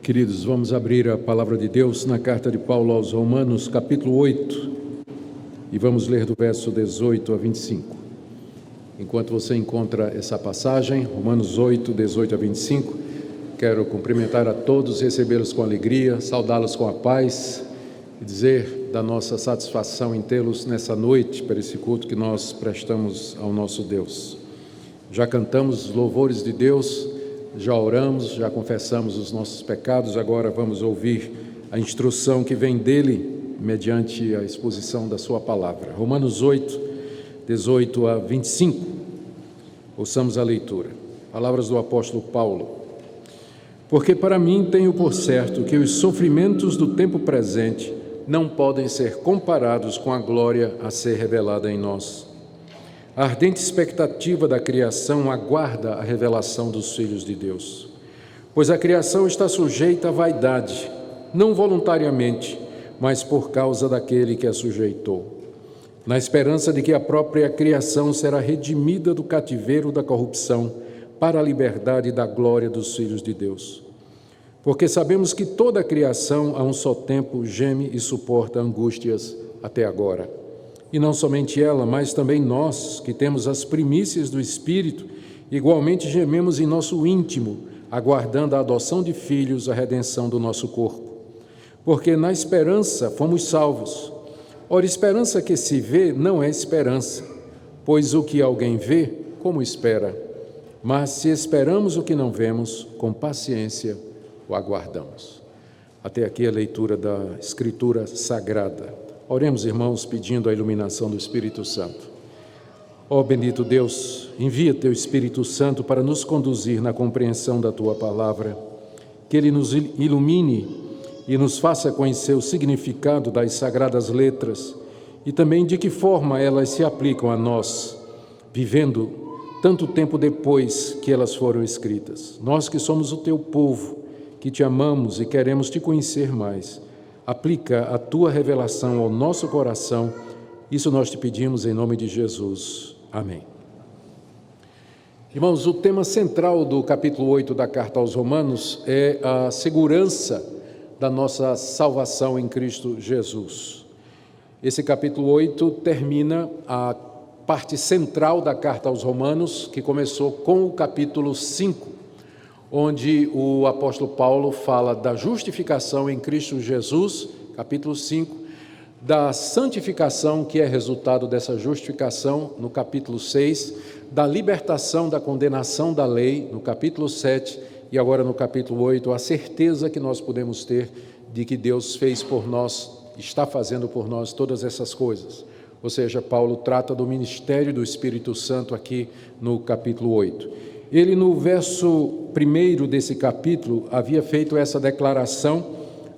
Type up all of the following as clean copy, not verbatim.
Queridos, vamos abrir a palavra de Deus na carta de Paulo aos Romanos, capítulo 8, e vamos ler do verso 18 a 25. Enquanto você encontra essa passagem, Romanos 8, 18 a 25, quero cumprimentar a todos, recebê-los com alegria, saudá-los com a paz e dizer da nossa satisfação em tê-los nessa noite, para esse culto que nós prestamos ao nosso Deus. Já cantamos os louvores de Deus, já oramos, já confessamos os nossos pecados, agora vamos ouvir a instrução que vem dele, mediante a exposição da sua palavra. Romanos 8, 18 a 25. Ouçamos a leitura. Palavras do apóstolo Paulo. Porque para mim tenho por certo que os sofrimentos do tempo presente não podem ser comparados com a glória a ser revelada em nós. A ardente expectativa da criação aguarda a revelação dos filhos de Deus, pois a criação está sujeita à vaidade, não voluntariamente, mas por causa daquele que a sujeitou, na esperança de que a própria criação será redimida do cativeiro da corrupção para a liberdade da glória dos filhos de Deus. Porque sabemos que toda a criação a um só tempo geme e suporta angústias até agora. E não somente ela, mas também nós, que temos as primícias do Espírito, igualmente gememos em nosso íntimo, aguardando a adoção de filhos, a redenção do nosso corpo. Porque na esperança fomos salvos. Ora, esperança que se vê não é esperança, pois o que alguém vê, como espera? Mas se esperamos o que não vemos, com paciência o aguardamos. Até aqui a leitura da Escritura Sagrada. Oremos, irmãos, pedindo a iluminação do Espírito Santo. Ó bendito Deus, envia Teu Espírito Santo para nos conduzir na compreensão da Tua palavra, que Ele nos ilumine e nos faça conhecer o significado das sagradas letras e também de que forma elas se aplicam a nós, vivendo tanto tempo depois que elas foram escritas. Nós que somos o Teu povo, que Te amamos e queremos Te conhecer mais, aplica a Tua revelação ao nosso coração. Isso nós Te pedimos em nome de Jesus. Amém. Irmãos, o tema central do capítulo 8 da carta aos Romanos é a segurança da nossa salvação em Cristo Jesus. Esse capítulo 8 termina a parte central da carta aos Romanos, que começou com o capítulo 5, onde o apóstolo Paulo fala da justificação em Cristo Jesus, capítulo 5, da santificação, que é resultado dessa justificação, no capítulo 6, da libertação da condenação da lei, no capítulo 7, e agora no capítulo 8, a certeza que nós podemos ter de que Deus fez por nós, está fazendo por nós todas essas coisas. Ou seja, Paulo trata do ministério do Espírito Santo aqui no capítulo 8. Ele, no verso 1 desse capítulo, havia feito essa declaração: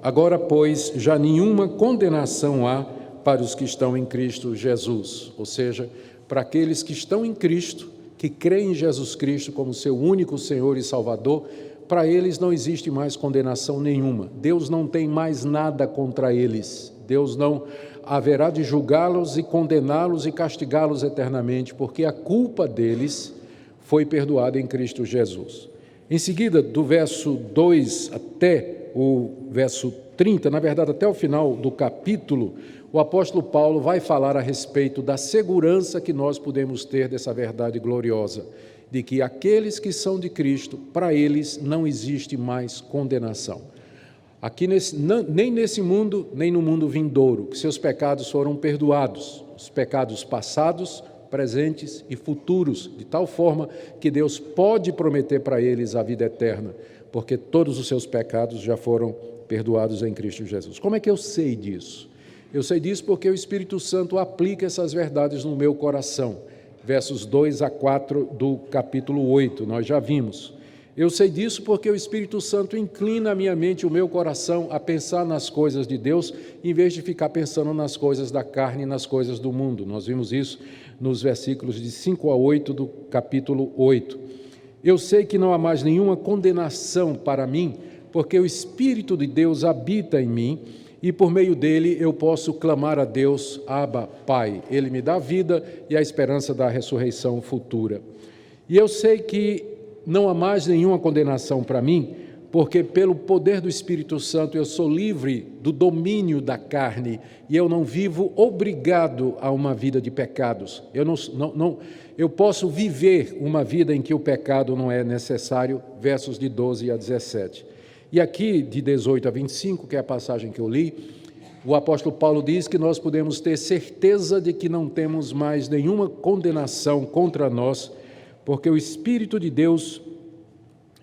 agora, pois, já nenhuma condenação há para os que estão em Cristo Jesus. Ou seja, para aqueles que estão em Cristo, que creem em Jesus Cristo como seu único Senhor e Salvador, para eles não existe mais condenação nenhuma. Deus não tem mais nada contra eles. Deus não haverá de julgá-los e condená-los e castigá-los eternamente, porque a culpa deles foi perdoado em Cristo Jesus. Em seguida, do verso 2 até o verso 30, na verdade até o final do capítulo, o apóstolo Paulo vai falar a respeito da segurança que nós podemos ter dessa verdade gloriosa, de que aqueles que são de Cristo, para eles não existe mais condenação. Aqui nem nesse mundo, nem no mundo vindouro, que seus pecados foram perdoados, os pecados passados, presentes e futuros, de tal forma que Deus pode prometer para eles a vida eterna, porque todos os seus pecados já foram perdoados em Cristo Jesus. Como é que eu sei disso? Eu sei disso porque o Espírito Santo aplica essas verdades no meu coração. Versos 2 a 4 do capítulo 8, nós já vimos. Eu sei disso porque o Espírito Santo inclina a minha mente e o meu coração a pensar nas coisas de Deus, em vez de ficar pensando nas coisas da carne e nas coisas do mundo. Nós vimos isso nos versículos de 5 a 8 do capítulo 8. Eu sei que não há mais nenhuma condenação para mim, porque o Espírito de Deus habita em mim, e por meio dele eu posso clamar a Deus, Abba, Pai. Ele me dá vida e a esperança da ressurreição futura. E eu sei que não há mais nenhuma condenação para mim, porque pelo poder do Espírito Santo eu sou livre do domínio da carne e eu não vivo obrigado a uma vida de pecados. Eu posso viver uma vida em que o pecado não é necessário, versos de 12 a 17. E aqui, de 18 a 25, que é a passagem que eu li, o apóstolo Paulo diz que nós podemos ter certeza de que não temos mais nenhuma condenação contra nós, porque o Espírito de Deus,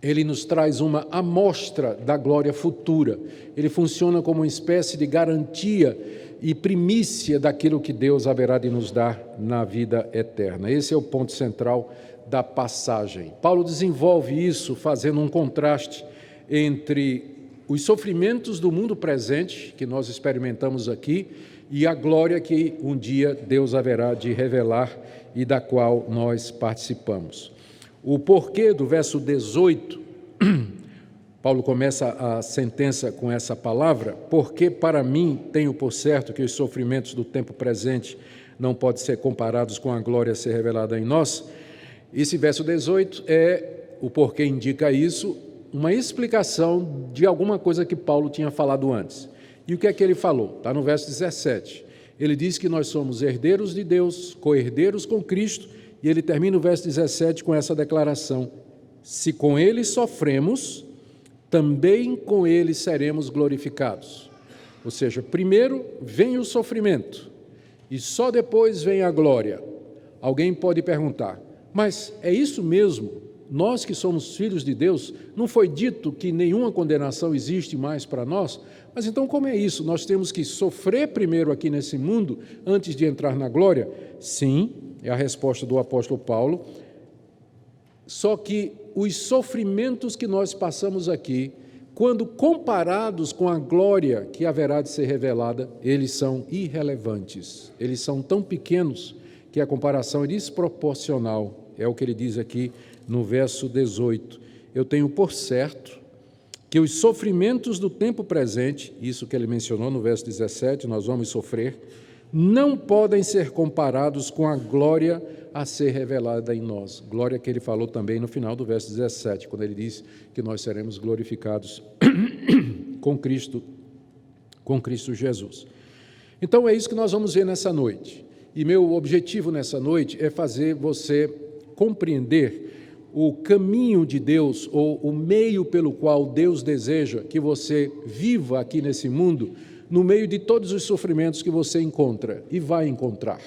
ele nos traz uma amostra da glória futura. Ele funciona como uma espécie de garantia e primícia daquilo que Deus haverá de nos dar na vida eterna. Esse é o ponto central da passagem. Paulo desenvolve isso fazendo um contraste entre os sofrimentos do mundo presente, que nós experimentamos aqui, e a glória que um dia Deus haverá de revelar e da qual nós participamos. O porquê do verso 18, Paulo começa a sentença com essa palavra: porque para mim tenho por certo que os sofrimentos do tempo presente não podem ser comparados com a glória a ser revelada em nós. Esse verso 18 o porquê indica isso, uma explicação de alguma coisa que Paulo tinha falado antes. E o que é que ele falou? Está no verso 17. Ele diz que nós somos herdeiros de Deus, co-herdeiros com Cristo, e ele termina o verso 17 com essa declaração: se com ele sofremos, também com ele seremos glorificados. Ou seja, primeiro vem o sofrimento, e só depois vem a glória. Alguém pode perguntar, mas é isso mesmo? Nós que somos filhos de Deus, não foi dito que nenhuma condenação existe mais para nós? Mas então como é isso? Nós temos que sofrer primeiro aqui nesse mundo antes de entrar na glória? Sim, é a resposta do apóstolo Paulo. Só que os sofrimentos que nós passamos aqui, quando comparados com a glória que haverá de ser revelada, eles são irrelevantes. Eles são tão pequenos que a comparação é desproporcional. É o que ele diz aqui no verso 18. Eu tenho por certo que os sofrimentos do tempo presente, isso que ele mencionou no verso 17, nós vamos sofrer, não podem ser comparados com a glória a ser revelada em nós. Glória que ele falou também no final do verso 17, quando ele diz que nós seremos glorificados com Cristo Jesus. Então é isso que nós vamos ver nessa noite. E meu objetivo nessa noite é fazer você compreender o caminho de Deus, ou o meio pelo qual Deus deseja que você viva aqui nesse mundo, no meio de todos os sofrimentos que você encontra e vai encontrar.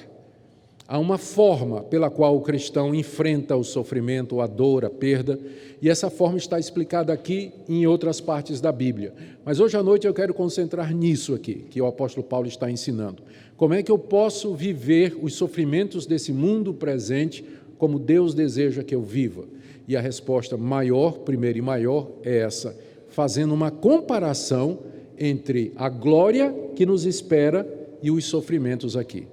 Há uma forma pela qual o cristão enfrenta o sofrimento, a dor, a perda, e essa forma está explicada aqui e em outras partes da Bíblia. Mas hoje à noite eu quero concentrar nisso aqui, que o apóstolo Paulo está ensinando. Como é que eu posso viver os sofrimentos desse mundo presente como Deus deseja que eu viva? E a resposta maior, primeira e maior, é essa, fazendo uma comparação entre a glória que nos espera e os sofrimentos aqui.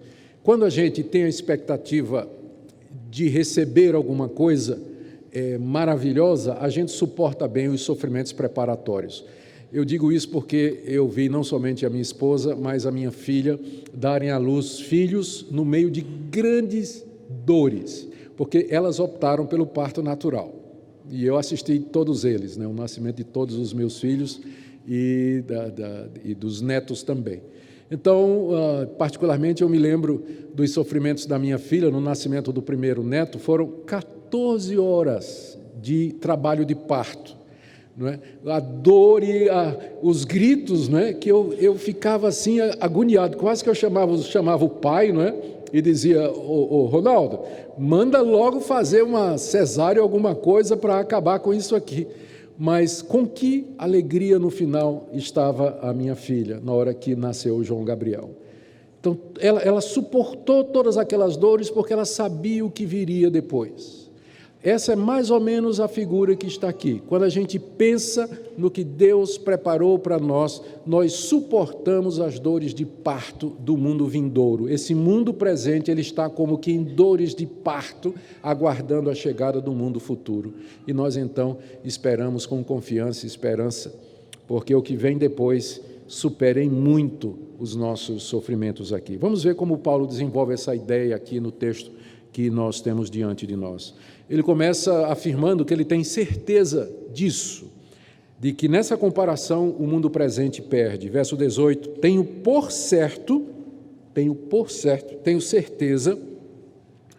Quando a gente tem a expectativa de receber alguma coisa maravilhosa, a gente suporta bem os sofrimentos preparatórios. Eu digo isso porque eu vi não somente a minha esposa, mas a minha filha darem à luz filhos no meio de grandes dores, porque elas optaram pelo parto natural. E eu assisti todos eles, o nascimento de todos os meus filhos e dos netos também. Então, particularmente, eu me lembro dos sofrimentos da minha filha no nascimento do primeiro neto. Foram 14 horas de trabalho de parto, não é? A dor e os gritos, não é? Que eu ficava assim agoniado, quase que eu chamava o pai, não é? E dizia: ô Ronaldo, manda logo fazer uma cesárea, alguma coisa para acabar com isso aqui. Mas com que alegria no final estava a minha filha, na hora que nasceu o João Gabriel. Então, ela suportou todas aquelas dores porque ela sabia o que viria depois. Essa é mais ou menos a figura que está aqui. Quando a gente pensa no que Deus preparou para nós, nós suportamos as dores de parto do mundo vindouro. Esse mundo presente, ele está como que em dores de parto, aguardando a chegada do mundo futuro. E nós, então, esperamos com confiança e esperança, porque o que vem depois supera em muito os nossos sofrimentos aqui. Vamos ver como Paulo desenvolve essa ideia aqui no texto que nós temos diante de nós. Ele começa afirmando que ele tem certeza disso, de que nessa comparação o mundo presente perde. Verso 18, tenho certeza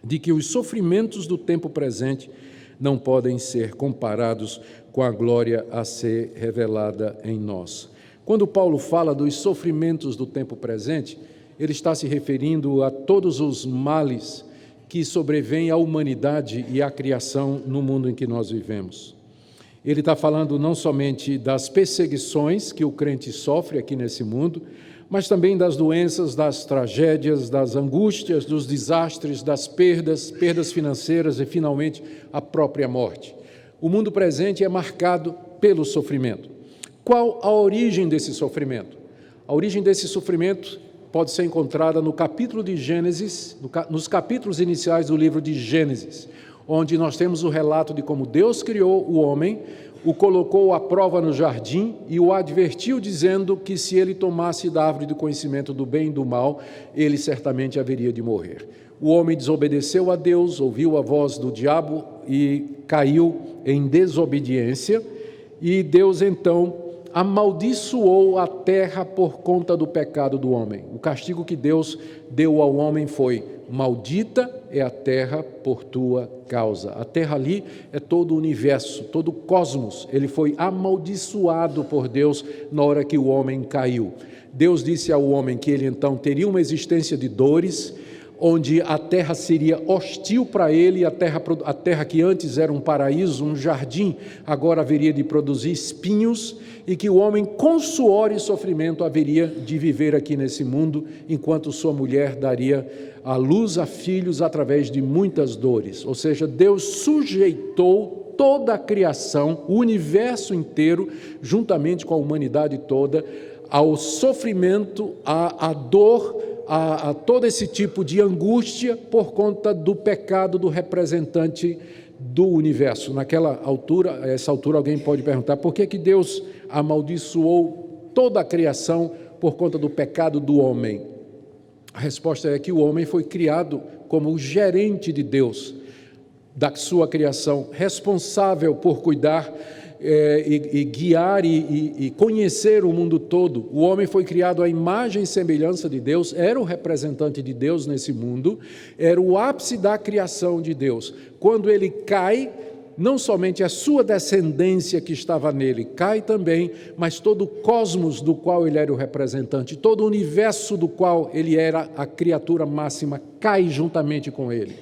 de que os sofrimentos do tempo presente não podem ser comparados com a glória a ser revelada em nós. Quando Paulo fala dos sofrimentos do tempo presente, ele está se referindo a todos os males que sobrevêm à humanidade e à criação no mundo em que nós vivemos. Ele está falando não somente das perseguições que o crente sofre aqui nesse mundo, mas também das doenças, das tragédias, das angústias, dos desastres, das perdas financeiras e, finalmente, a própria morte. O mundo presente é marcado pelo sofrimento. Qual a origem desse sofrimento? A origem desse sofrimento pode ser encontrada no capítulo de Gênesis, nos capítulos iniciais do livro de Gênesis, onde nós temos o relato de como Deus criou o homem, o colocou à prova no jardim e o advertiu dizendo que se ele tomasse da árvore do conhecimento do bem e do mal, ele certamente haveria de morrer. O homem desobedeceu a Deus, ouviu a voz do diabo e caiu em desobediência, e Deus então amaldiçoou a terra por conta do pecado do homem. O castigo que Deus deu ao homem foi: maldita é a terra por tua causa. A terra ali é todo o universo, todo o cosmos. Ele foi amaldiçoado por Deus na hora que o homem caiu. Deus disse ao homem que ele então teria uma existência de dores, onde a terra seria hostil para ele, a terra que antes era um paraíso, um jardim, agora haveria de produzir espinhos, e que o homem com suor e sofrimento haveria de viver aqui nesse mundo, enquanto sua mulher daria à luz a filhos através de muitas dores. Ou seja, Deus sujeitou toda a criação, o universo inteiro, juntamente com a humanidade toda, ao sofrimento, à dor, a todo esse tipo de angústia por conta do pecado do representante do universo. Naquela altura, essa altura, alguém pode perguntar: por que Deus amaldiçoou toda a criação por conta do pecado do homem? A resposta é que o homem foi criado como o gerente de Deus, da sua criação, responsável por cuidar e guiar e conhecer o mundo todo. O homem foi criado à imagem e semelhança de Deus, era o representante de Deus nesse mundo, era o ápice da criação de Deus. Quando ele cai, não somente a sua descendência que estava nele cai também, mas todo o cosmos do qual ele era o representante, todo o universo do qual ele era a criatura máxima, cai juntamente com ele.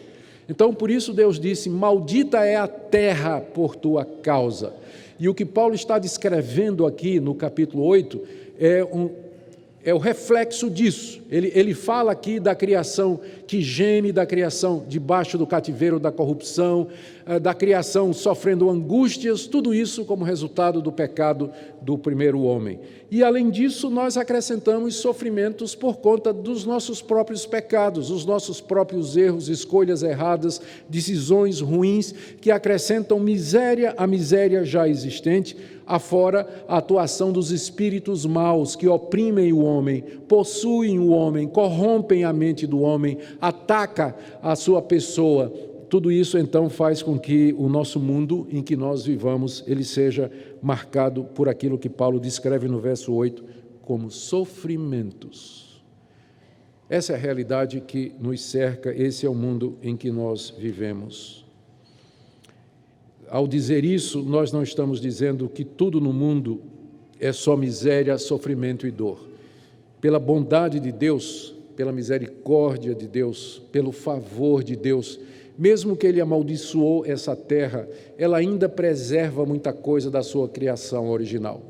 Então, por isso Deus disse: maldita é a terra por tua causa. E o que Paulo está descrevendo aqui no capítulo 8 é o reflexo disso. Ele fala aqui da criação que geme, da criação debaixo do cativeiro da corrupção, da criação sofrendo angústias, tudo isso como resultado do pecado do primeiro homem. E, além disso, nós acrescentamos sofrimentos por conta dos nossos próprios pecados, os nossos próprios erros, escolhas erradas, decisões ruins, que acrescentam miséria à miséria já existente, afora a atuação dos espíritos maus que oprimem o homem, possuem o homem, corrompem a mente do homem, atacam a sua pessoa. Tudo isso, então, faz com que o nosso mundo em que nós vivamos, ele seja marcado por aquilo que Paulo descreve no verso 8 como sofrimentos. Essa é a realidade que nos cerca, esse é o mundo em que nós vivemos. Ao dizer isso, nós não estamos dizendo que tudo no mundo é só miséria, sofrimento e dor. Pela bondade de Deus, pela misericórdia de Deus, pelo favor de Deus, mesmo que Ele amaldiçoou essa terra, ela ainda preserva muita coisa da sua criação original.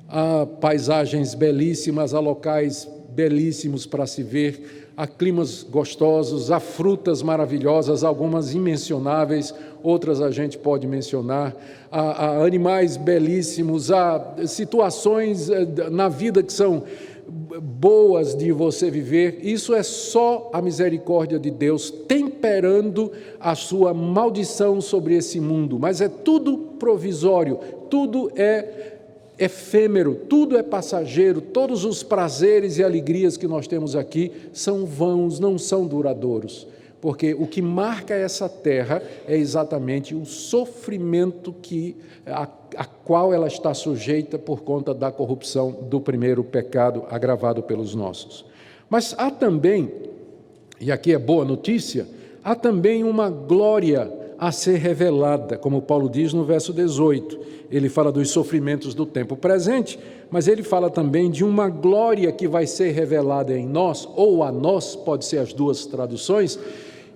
Há paisagens belíssimas, há locais belíssimos para se ver, há climas gostosos, há frutas maravilhosas, algumas imencionáveis, outras a gente pode mencionar, há animais belíssimos, há situações na vida que são boas de você viver. Isso é só a misericórdia de Deus temperando a sua maldição sobre esse mundo, mas é tudo provisório, tudo é efêmero, tudo é passageiro, todos os prazeres e alegrias que nós temos aqui são vãos, não são duradouros. porque o que marca essa terra é exatamente o sofrimento a qual ela está sujeita por conta da corrupção do primeiro pecado agravado pelos nossos. Mas há também, e aqui é boa notícia, há também uma glória a ser revelada, como Paulo diz no verso 18. Ele fala dos sofrimentos do tempo presente, mas ele fala também de uma glória que vai ser revelada em nós, ou a nós, pode ser as duas traduções,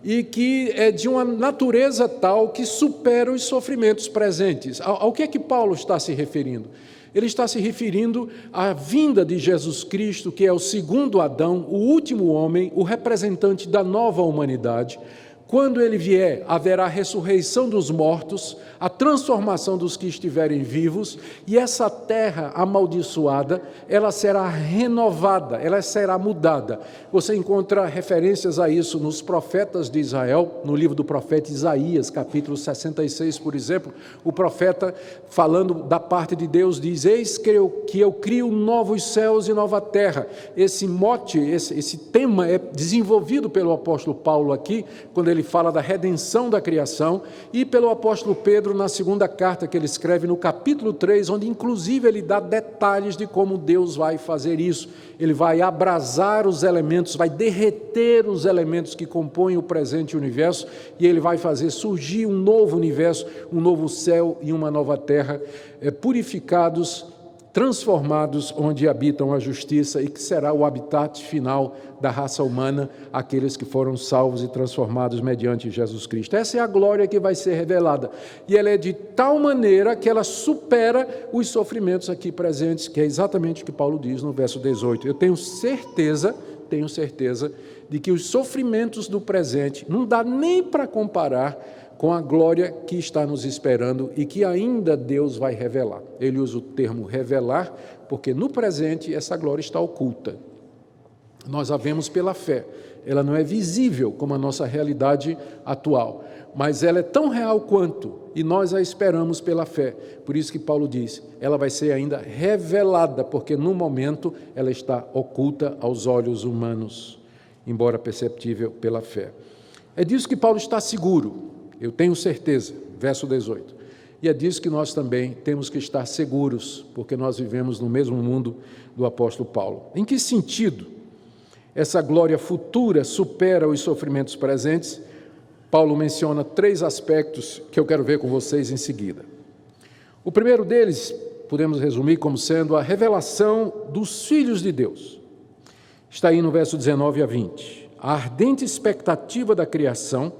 e que é de uma natureza tal que supera os sofrimentos presentes. Ao que é que Paulo está se referindo? Ele está se referindo à vinda de Jesus Cristo, que é o segundo Adão, o último homem, o representante da nova humanidade. Quando ele vier, haverá a ressurreição dos mortos, a transformação dos que estiverem vivos, e essa terra amaldiçoada, ela será renovada, ela será mudada. Você encontra referências a isso nos profetas de Israel, no livro do profeta Isaías, capítulo 66, por exemplo. O profeta, falando da parte de Deus, diz: eis que eu crio novos céus e nova terra. Esse mote, esse tema é desenvolvido pelo apóstolo Paulo aqui, quando ele fala da redenção da criação, e pelo apóstolo Pedro na segunda carta que ele escreve no capítulo 3, onde inclusive ele dá detalhes de como Deus vai fazer isso. Ele vai abrasar os elementos, vai derreter os elementos que compõem o presente universo, e ele vai fazer surgir um novo universo, um novo céu e uma nova terra, purificados, transformados, onde habitam a justiça, e que será o habitat final da raça humana, aqueles que foram salvos e transformados mediante Jesus Cristo. Essa é a glória que vai ser revelada, e ela é de tal maneira que ela supera os sofrimentos aqui presentes, que é exatamente o que Paulo diz no verso 18. Eu tenho certeza de que os sofrimentos do presente não dá nem para comparar com a glória que está nos esperando e que ainda Deus vai revelar. Ele usa o termo revelar, porque no presente essa glória está oculta. Nós a vemos pela fé. Ela não é visível como a nossa realidade atual, mas ela é tão real quanto, e nós a esperamos pela fé. Por isso que Paulo diz, ela vai ser ainda revelada, porque no momento ela está oculta aos olhos humanos, embora perceptível pela fé. É disso que Paulo está seguro. Eu tenho certeza, verso 18, e é disso que nós também temos que estar seguros, porque nós vivemos no mesmo mundo do apóstolo Paulo. Em que sentido essa glória futura supera os sofrimentos presentes? Paulo menciona 3 aspectos que eu quero ver com vocês em seguida. O primeiro deles, podemos resumir como sendo a revelação dos filhos de Deus. Está aí no verso 19 a 20. A ardente expectativa da criação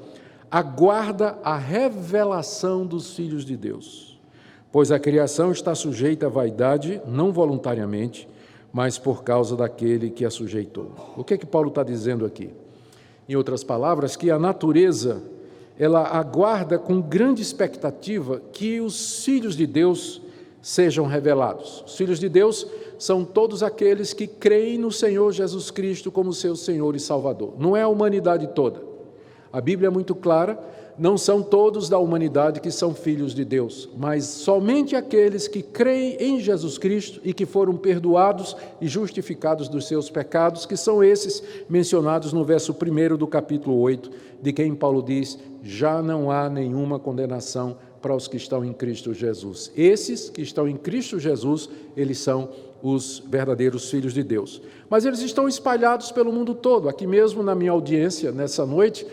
aguarda a revelação dos filhos de Deus, pois a criação está sujeita à vaidade, não voluntariamente, mas por causa daquele que a sujeitou. O que é que Paulo está dizendo aqui? Em outras palavras, que a natureza, ela aguarda com grande expectativa que os filhos de Deus sejam revelados. Os filhos de Deus são todos aqueles que creem no Senhor Jesus Cristo como seu Senhor e Salvador. Não é a humanidade toda. A Bíblia é muito clara, não são todos da humanidade que são filhos de Deus, mas somente aqueles que creem em Jesus Cristo e que foram perdoados e justificados dos seus pecados, que são esses mencionados no verso 1 do capítulo 8, de quem Paulo diz: já não há nenhuma condenação para os que estão em Cristo Jesus. Esses que estão em Cristo Jesus, eles são os verdadeiros filhos de Deus. Mas eles estão espalhados pelo mundo todo. Aqui mesmo na minha audiência, nessa noite,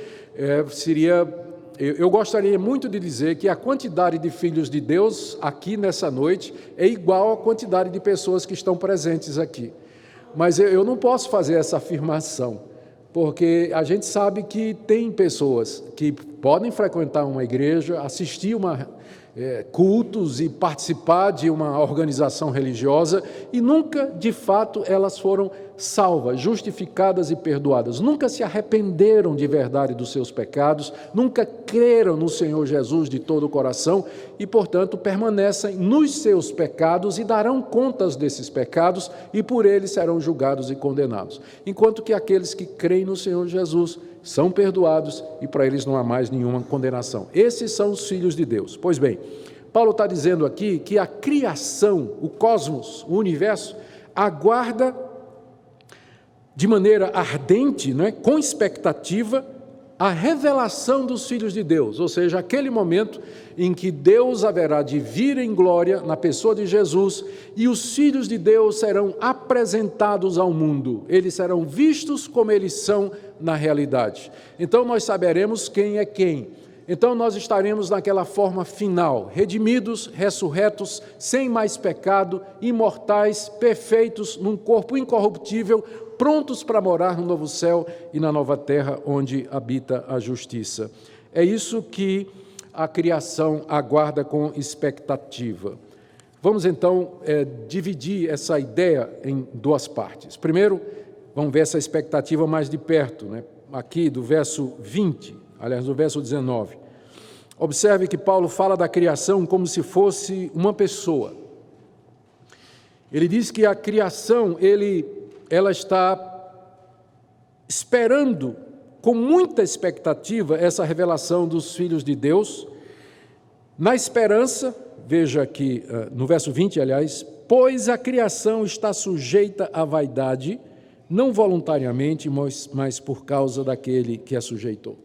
eu gostaria muito de dizer que a quantidade de filhos de Deus aqui nessa noite é igual à quantidade de pessoas que estão presentes aqui. Mas eu não posso fazer essa afirmação, porque a gente sabe que tem pessoas que podem frequentar uma igreja, assistir cultos e participar de uma organização religiosa e nunca, de fato, elas foram salvas, justificadas e perdoadas. Nunca se arrependeram de verdade dos seus pecados, nunca creram no Senhor Jesus de todo o coração e, portanto, permanecem nos seus pecados e darão contas desses pecados e por eles serão julgados e condenados. Enquanto que aqueles que creem no Senhor Jesus são perdoados e para eles não há mais nenhuma condenação. Esses são os filhos de Deus. Pois bem, Paulo está dizendo aqui que a criação, o cosmos, o universo, aguarda de maneira ardente, com expectativa, a revelação dos filhos de Deus, ou seja, aquele momento em que Deus haverá de vir em glória na pessoa de Jesus e os filhos de Deus serão apresentados ao mundo, eles serão vistos como eles são na realidade. Então nós saberemos quem é quem. Então nós estaremos naquela forma final, redimidos, ressurretos, sem mais pecado, imortais, perfeitos, num corpo incorruptível, prontos para morar no novo céu e na nova terra onde habita a justiça. É isso que a criação aguarda com expectativa. Vamos então dividir essa ideia em duas partes. Primeiro, vamos ver essa expectativa mais de perto, né? Aqui do verso 20, aliás, do verso 19. Observe que Paulo fala da criação como se fosse uma pessoa. Ele diz que a criação, ela está esperando com muita expectativa essa revelação dos filhos de Deus, na esperança, veja aqui no verso 20, aliás, pois a criação está sujeita à vaidade, não voluntariamente, mas por causa daquele que a sujeitou.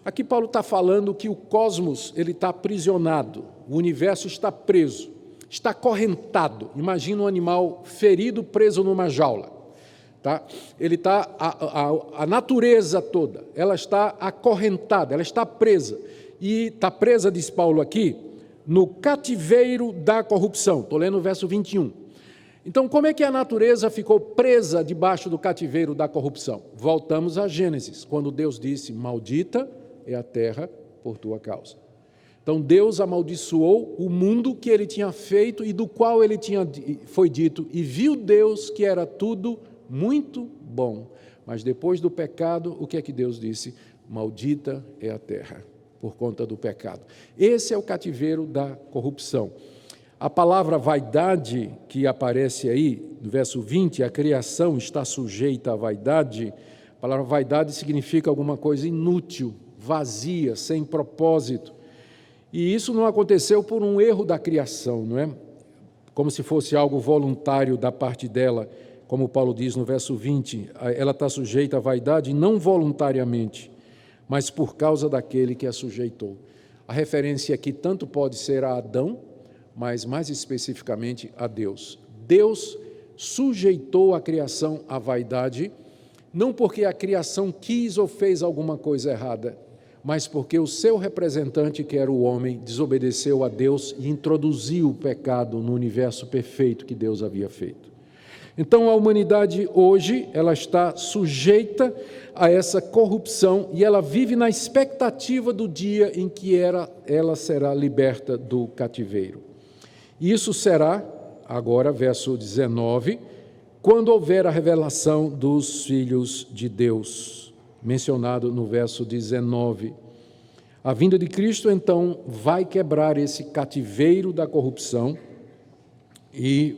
Aqui Paulo está falando que o cosmos ele está aprisionado, o universo está preso, está acorrentado. Imagina um animal ferido preso numa jaula. Tá? Ele está, a natureza toda, ela está acorrentada, ela está presa. E está presa, diz Paulo aqui, no cativeiro da corrupção. Estou lendo o verso 21. Então, como é que a natureza ficou presa debaixo do cativeiro da corrupção? Voltamos a Gênesis, quando Deus disse, maldita é a terra por tua causa. Então, Deus amaldiçoou o mundo que ele tinha feito e do qual foi dito, e viu Deus que era tudo muito bom. Mas depois do pecado, o que é que Deus disse? Maldita é a terra, por conta do pecado. Esse é o cativeiro da corrupção. A palavra vaidade, que aparece aí, no verso 20, a criação está sujeita à vaidade. A palavra vaidade significa alguma coisa inútil, vazia, sem propósito. E isso não aconteceu por um erro da criação, não é? Como se fosse algo voluntário da parte dela, como Paulo diz no verso 20, ela está sujeita à vaidade não voluntariamente, mas por causa daquele que a sujeitou. A referência aqui tanto pode ser a Adão, mas mais especificamente a Deus. Deus sujeitou a criação à vaidade, não porque a criação quis ou fez alguma coisa errada, mas porque o seu representante, que era o homem, desobedeceu a Deus e introduziu o pecado no universo perfeito que Deus havia feito. Então, a humanidade hoje, ela está sujeita a essa corrupção e ela vive na expectativa do dia em que ela será liberta do cativeiro. E isso será, agora, verso 19, quando houver a revelação dos filhos de Deus, mencionado no verso 19. A vinda de Cristo, então, vai quebrar esse cativeiro da corrupção e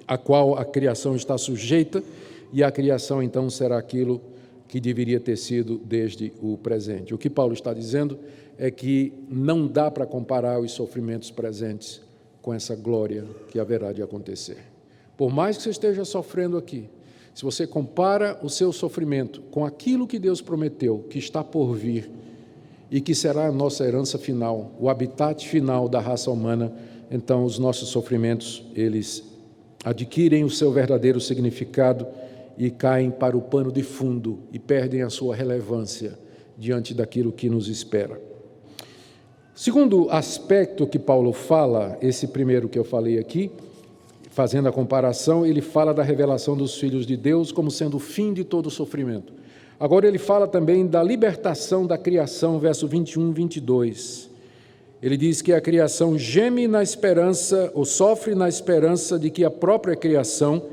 a qual a criação está sujeita, e a criação, então, será aquilo que deveria ter sido desde o presente. O que Paulo está dizendo é que não dá para comparar os sofrimentos presentes com essa glória que haverá de acontecer. Por mais que você esteja sofrendo aqui, se você compara o seu sofrimento com aquilo que Deus prometeu, que está por vir, e que será a nossa herança final, o habitat final da raça humana, então os nossos sofrimentos, eles adquirem o seu verdadeiro significado e caem para o pano de fundo e perdem a sua relevância diante daquilo que nos espera. Segundo aspecto que Paulo fala, esse primeiro que eu falei aqui, fazendo a comparação, ele fala da revelação dos filhos de Deus como sendo o fim de todo sofrimento. Agora ele fala também da libertação da criação, verso 21 e 22. Ele diz que a criação geme na esperança, ou sofre na esperança de que a própria criação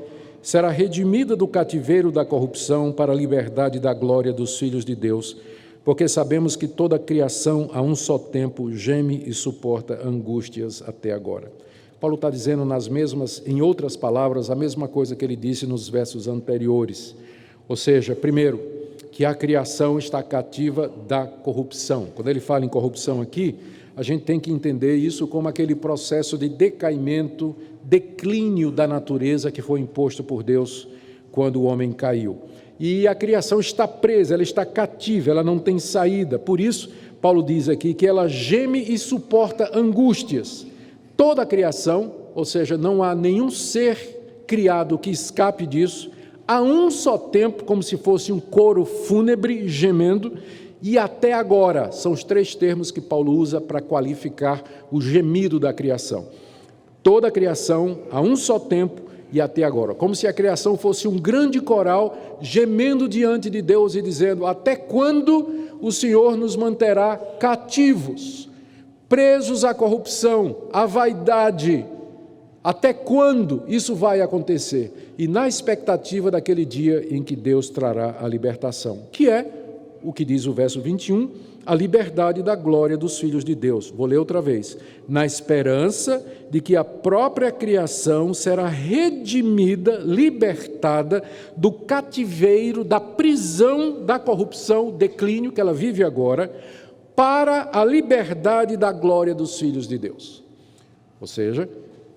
será redimida do cativeiro da corrupção para a liberdade da glória dos filhos de Deus, porque sabemos que toda a criação a um só tempo geme e suporta angústias até agora. Paulo está dizendo em outras palavras, a mesma coisa que ele disse nos versos anteriores. Ou seja, primeiro, que a criação está cativa da corrupção. Quando ele fala em corrupção aqui, a gente tem que entender isso como aquele processo de decaimento, declínio da natureza que foi imposto por Deus quando o homem caiu. e a criação está presa, ela está cativa, ela não tem saída. Por isso, Paulo diz aqui que ela geme e suporta angústias. Toda a criação, ou seja, não há nenhum ser criado que escape disso, a um só tempo, como se fosse um coro fúnebre gemendo, e até agora, são os 3 termos que Paulo usa para qualificar o gemido da criação. Toda a criação, a um só tempo e até agora. Como se a criação fosse um grande coral gemendo diante de Deus e dizendo: até quando o Senhor nos manterá cativos, presos à corrupção, à vaidade? Até quando isso vai acontecer? E na expectativa daquele dia em que Deus trará a libertação, que é o que diz o verso 21, a liberdade da glória dos filhos de Deus. Vou ler outra vez. Na esperança de que a própria criação será redimida, libertada do cativeiro, da prisão, da corrupção, declínio que ela vive agora, para a liberdade da glória dos filhos de Deus. Ou seja,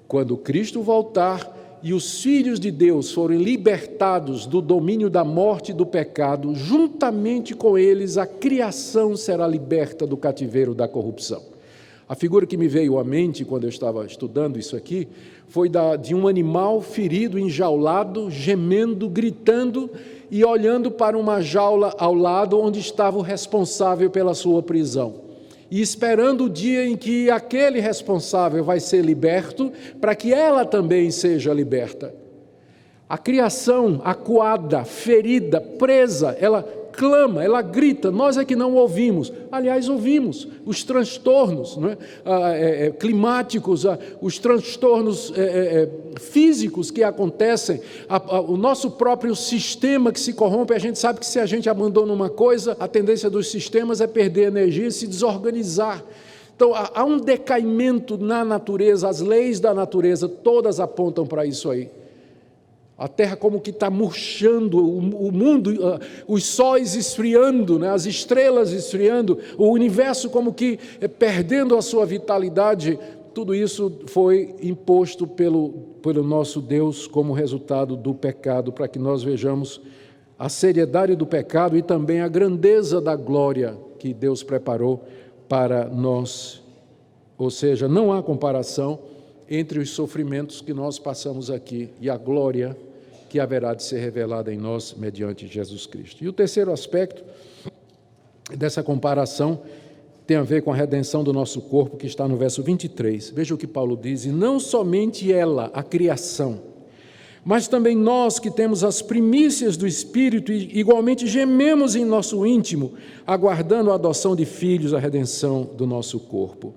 quando Cristo voltar e os filhos de Deus forem libertados do domínio da morte e do pecado, juntamente com eles a criação será liberta do cativeiro da corrupção. A figura que me veio à mente quando eu estava estudando isso aqui foi de um animal ferido, enjaulado, gemendo, gritando e olhando para uma jaula ao lado onde estava o responsável pela sua prisão. E esperando o dia em que aquele responsável vai ser liberto, para que ela também seja liberta. A criação, acuada, ferida, presa, ela clama, ela grita, nós é que não ouvimos. Aliás, ouvimos os transtornos, não é? Climáticos, os transtornos físicos que acontecem, o nosso próprio sistema que se corrompe. A gente sabe que se a gente abandona uma coisa, a tendência dos sistemas é perder energia e se desorganizar. Então, há um decaimento na natureza, as leis da natureza todas apontam para isso aí. A terra como que está murchando, o mundo, os sóis esfriando, né? As estrelas esfriando, o universo como que perdendo a sua vitalidade. Tudo isso foi imposto pelo nosso Deus como resultado do pecado, para que nós vejamos a seriedade do pecado e também a grandeza da glória que Deus preparou para nós. Ou seja, não há comparação entre os sofrimentos que nós passamos aqui e a glória que haverá de ser revelada em nós mediante Jesus Cristo. E o terceiro aspecto dessa comparação tem a ver com a redenção do nosso corpo, que está no verso 23. Veja o que Paulo diz: e não somente ela, a criação, mas também nós que temos as primícias do Espírito e igualmente gememos em nosso íntimo, aguardando a adoção de filhos, a redenção do nosso corpo.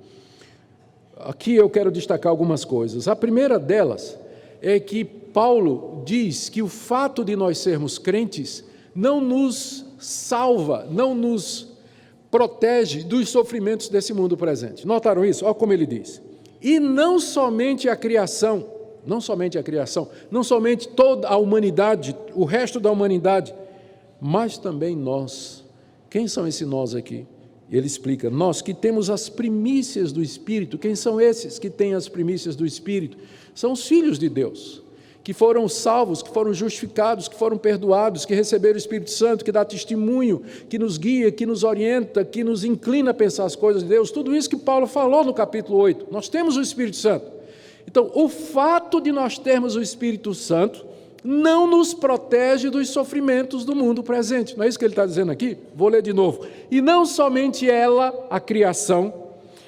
Aqui eu quero destacar algumas coisas. A primeira delas é que Paulo diz que o fato de nós sermos crentes não nos salva, não nos protege dos sofrimentos desse mundo presente. Notaram isso? Olha como ele diz. E não somente a criação, não somente toda a humanidade, o resto da humanidade, mas também nós. Quem são esses nós aqui? Ele explica: nós que temos as primícias do Espírito. Quem são esses que têm as primícias do Espírito? São os filhos de Deus, que foram salvos, que foram justificados, que foram perdoados, que receberam o Espírito Santo, que dá testemunho, que nos guia, que nos orienta, que nos inclina a pensar as coisas de Deus. Tudo isso que Paulo falou no capítulo 8. Nós temos o Espírito Santo. Então, o fato de nós termos o Espírito Santo não nos protege dos sofrimentos do mundo presente. Não é isso que ele está dizendo aqui? Vou ler de novo. E não somente ela, a criação,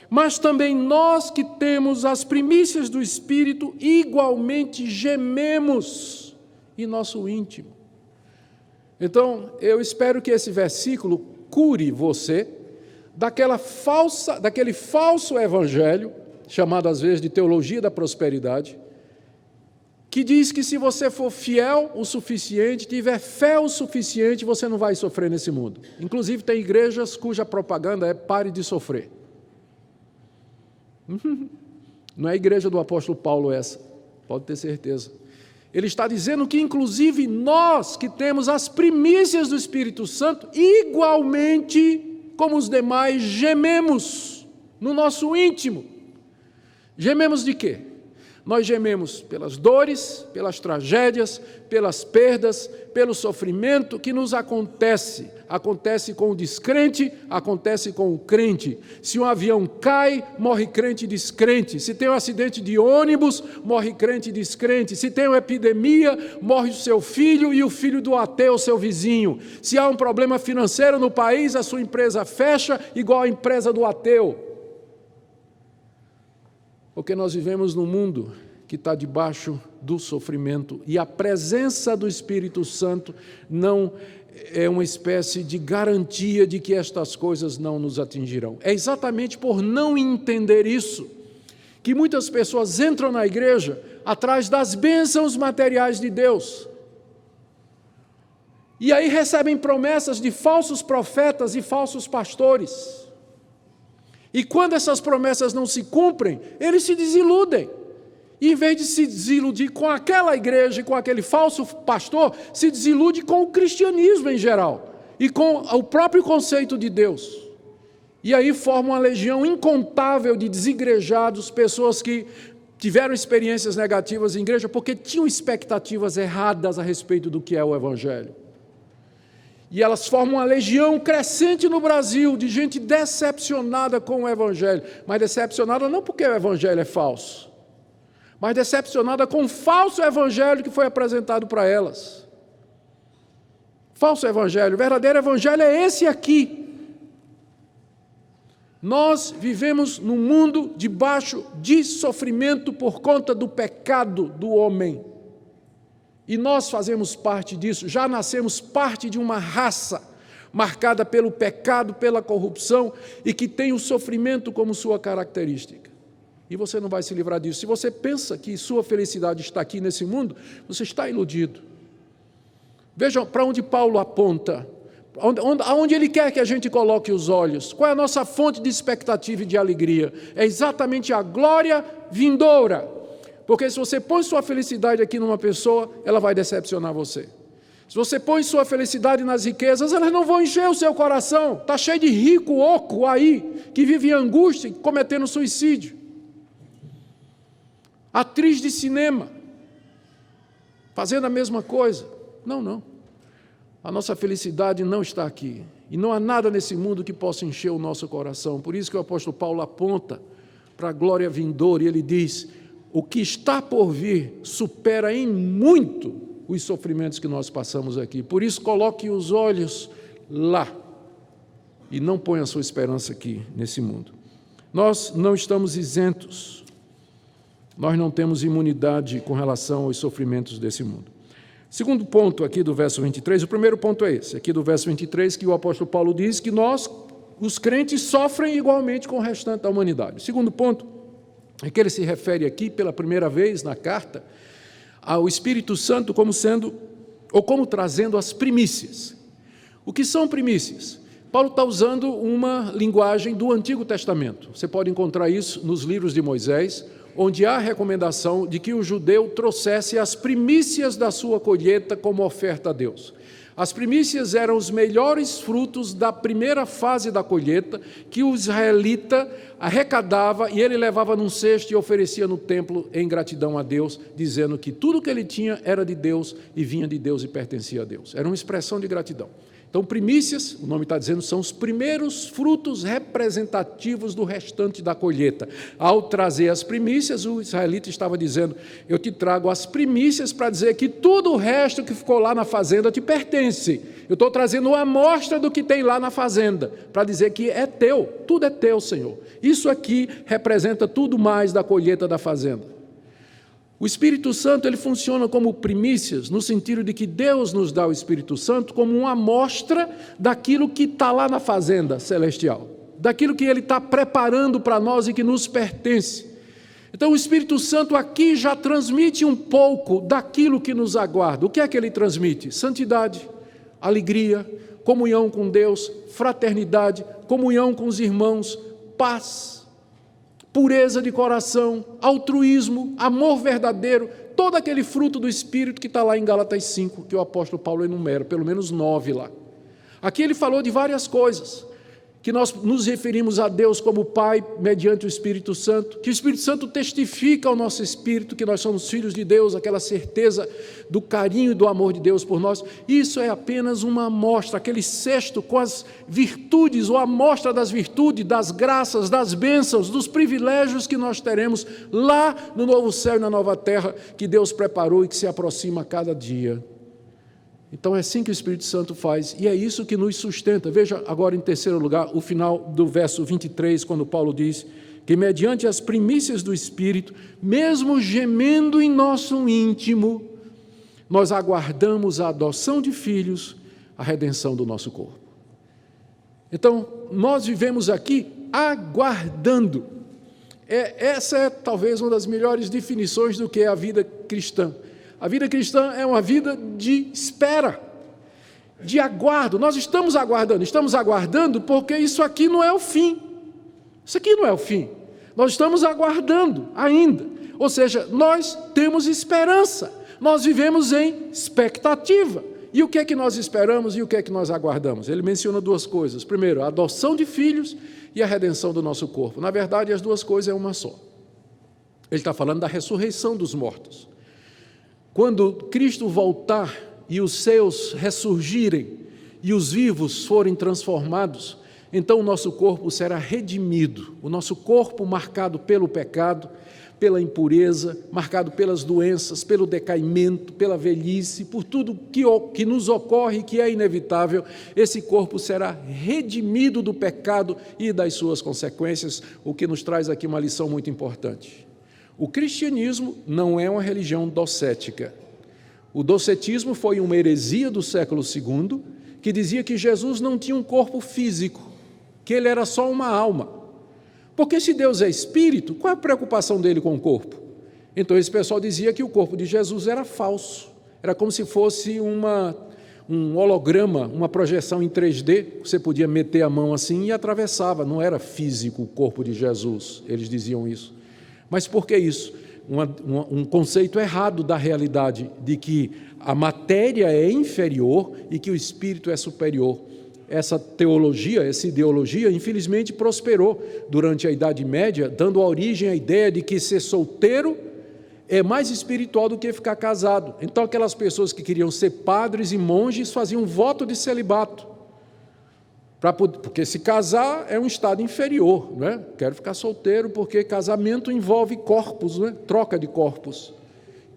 mas também nós que temos as primícias do Espírito, igualmente gememos em nosso íntimo. Então, eu espero que esse versículo cure você daquele falso evangelho, chamado às vezes de teologia da prosperidade, que diz que se você for fiel o suficiente, tiver fé o suficiente, você não vai sofrer nesse mundo. Inclusive, tem igrejas cuja propaganda é pare de sofrer. Não é a igreja do apóstolo Paulo essa, pode ter certeza. Ele está dizendo que, inclusive, nós que temos as primícias do Espírito Santo, igualmente como os demais, gememos no nosso íntimo. Gememos de quê? Nós gememos pelas dores, pelas tragédias, pelas perdas, pelo sofrimento que nos acontece. Acontece com o descrente, acontece com o crente. Se um avião cai, morre crente e descrente. Se tem um acidente de ônibus, morre crente e descrente. Se tem uma epidemia, morre o seu filho e o filho do ateu, seu vizinho. Se há um problema financeiro no país, a sua empresa fecha igual a empresa do ateu. Porque nós vivemos num mundo que está debaixo do sofrimento e a presença do Espírito Santo não é uma espécie de garantia de que estas coisas não nos atingirão. É exatamente por não entender isso que muitas pessoas entram na igreja atrás das bênçãos materiais de Deus. E aí recebem promessas de falsos profetas e falsos pastores. E quando essas promessas não se cumprem, eles se desiludem. E em vez de se desiludir com aquela igreja e com aquele falso pastor, se desilude com o cristianismo em geral e com o próprio conceito de Deus. E aí forma uma legião incontável de desigrejados, pessoas que tiveram experiências negativas em igreja porque tinham expectativas erradas a respeito do que é o Evangelho. E elas formam uma legião crescente no Brasil de gente decepcionada com o Evangelho. Mas decepcionada não porque o Evangelho é falso, mas decepcionada com o falso Evangelho que foi apresentado para elas. Falso Evangelho, o verdadeiro Evangelho é esse aqui. Nós vivemos num mundo debaixo de sofrimento por conta do pecado do homem. E nós fazemos parte disso, já nascemos parte de uma raça marcada pelo pecado, pela corrupção e que tem o sofrimento como sua característica. E você não vai se livrar disso. Se você pensa que sua felicidade está aqui nesse mundo, você está iludido. Vejam para onde Paulo aponta, aonde ele quer que a gente coloque os olhos. Qual é a nossa fonte de expectativa e de alegria? É exatamente a glória vindoura. Porque se você põe sua felicidade aqui numa pessoa, ela vai decepcionar você. Se você põe sua felicidade nas riquezas, elas não vão encher o seu coração. Está cheio de rico oco aí, que vive em angústia e cometendo suicídio. Atriz de cinema, fazendo a mesma coisa. Não. A nossa felicidade não está aqui. E não há nada nesse mundo que possa encher o nosso coração. Por isso que o apóstolo Paulo aponta para a glória vindoura e ele diz: o que está por vir supera em muito os sofrimentos que nós passamos aqui. Por isso, coloque os olhos lá e não ponha a sua esperança aqui, nesse mundo. Nós não estamos isentos, nós não temos imunidade com relação aos sofrimentos desse mundo. Segundo ponto aqui do verso 23, o primeiro ponto é esse, aqui do verso 23, que o apóstolo Paulo diz que nós, os crentes, sofrem igualmente com o restante da humanidade. O segundo ponto é que ele se refere aqui, pela primeira vez na carta, ao Espírito Santo como sendo, ou como trazendo as primícias. O que são primícias? Paulo está usando uma linguagem do Antigo Testamento. Você pode encontrar isso nos livros de Moisés, onde há a recomendação de que o judeu trouxesse as primícias da sua colheita como oferta a Deus. As primícias eram os melhores frutos da primeira fase da colheita, que o israelita arrecadava e ele levava num cesto e oferecia no templo em gratidão a Deus, dizendo que tudo que ele tinha era de Deus e vinha de Deus e pertencia a Deus. Era uma expressão de gratidão. Então, primícias, o nome está dizendo, são os primeiros frutos representativos do restante da colheita. Ao trazer as primícias, o israelita estava dizendo: eu te trago as primícias para dizer que tudo o resto que ficou lá na fazenda te pertence. Eu estou trazendo uma amostra do que tem lá na fazenda, para dizer que é teu, tudo é teu, Senhor. Isso aqui representa tudo mais da colheita da fazenda. O Espírito Santo, ele funciona como primícias, no sentido de que Deus nos dá o Espírito Santo como uma amostra daquilo que está lá na fazenda celestial, daquilo que ele está preparando para nós e que nos pertence. Então o Espírito Santo aqui já transmite um pouco daquilo que nos aguarda. O que é que ele transmite? Santidade, alegria, comunhão com Deus, fraternidade, comunhão com os irmãos, paz, pureza de coração, altruísmo, amor verdadeiro, todo aquele fruto do Espírito que está lá em Gálatas 5, que o apóstolo Paulo enumera, pelo menos 9 lá. Aqui ele falou de várias coisas. que nós nos referimos a Deus como Pai mediante o Espírito Santo, que o Espírito Santo testifica ao nosso espírito que nós somos filhos de Deus, aquela certeza do carinho e do amor de Deus por nós. Isso é apenas uma amostra, aquele cesto com as virtudes, ou a amostra das virtudes, das graças, das bênçãos, dos privilégios que nós teremos lá no novo céu e na nova terra que Deus preparou e que se aproxima a cada dia. Então é assim que o Espírito Santo faz, e é isso que nos sustenta. Veja agora, em terceiro lugar, o final do verso 23, quando Paulo diz que mediante as primícias do Espírito, mesmo gemendo em nosso íntimo, nós aguardamos a adoção de filhos, a redenção do nosso corpo. Então, nós vivemos aqui aguardando. Essa é talvez uma das melhores definições do que é a vida cristã. A vida cristã é uma vida de espera, de aguardo. Nós estamos aguardando porque isso aqui não é o fim. Isso aqui não é o fim. Nós estamos aguardando ainda. Ou seja, nós temos esperança. Nós vivemos em expectativa. E o que é que nós esperamos e o que é que nós aguardamos? Ele menciona duas coisas. Primeiro, a adoção de filhos e a redenção do nosso corpo. Na verdade, as duas coisas é uma só. Ele está falando da ressurreição dos mortos. Quando Cristo voltar e os seus ressurgirem e os vivos forem transformados, então o nosso corpo será redimido, o nosso corpo marcado pelo pecado, pela impureza, marcado pelas doenças, pelo decaimento, pela velhice, por tudo que nos ocorre, que é inevitável, esse corpo será redimido do pecado e das suas consequências, o que nos traz aqui uma lição muito importante. O cristianismo não é uma religião docética. O docetismo foi uma heresia do século II, que dizia que Jesus não tinha um corpo físico, que ele era só uma alma. Porque se Deus é espírito, qual é a preocupação dele com o corpo? Então esse pessoal dizia que o corpo de Jesus era falso, era como se fosse um holograma, uma projeção em 3D, você podia meter a mão assim e atravessava, não era físico o corpo de Jesus, eles diziam isso. Mas por que isso? Um conceito errado da realidade, de que a matéria é inferior e que o espírito é superior. Essa teologia, essa ideologia, infelizmente prosperou durante a Idade Média, dando origem à ideia de que ser solteiro é mais espiritual do que ficar casado. Então aquelas pessoas que queriam ser padres e monges faziam um voto de celibato. Porque se casar é um estado inferior, não é? Quero ficar solteiro porque casamento envolve corpos, não é? Troca de corpos.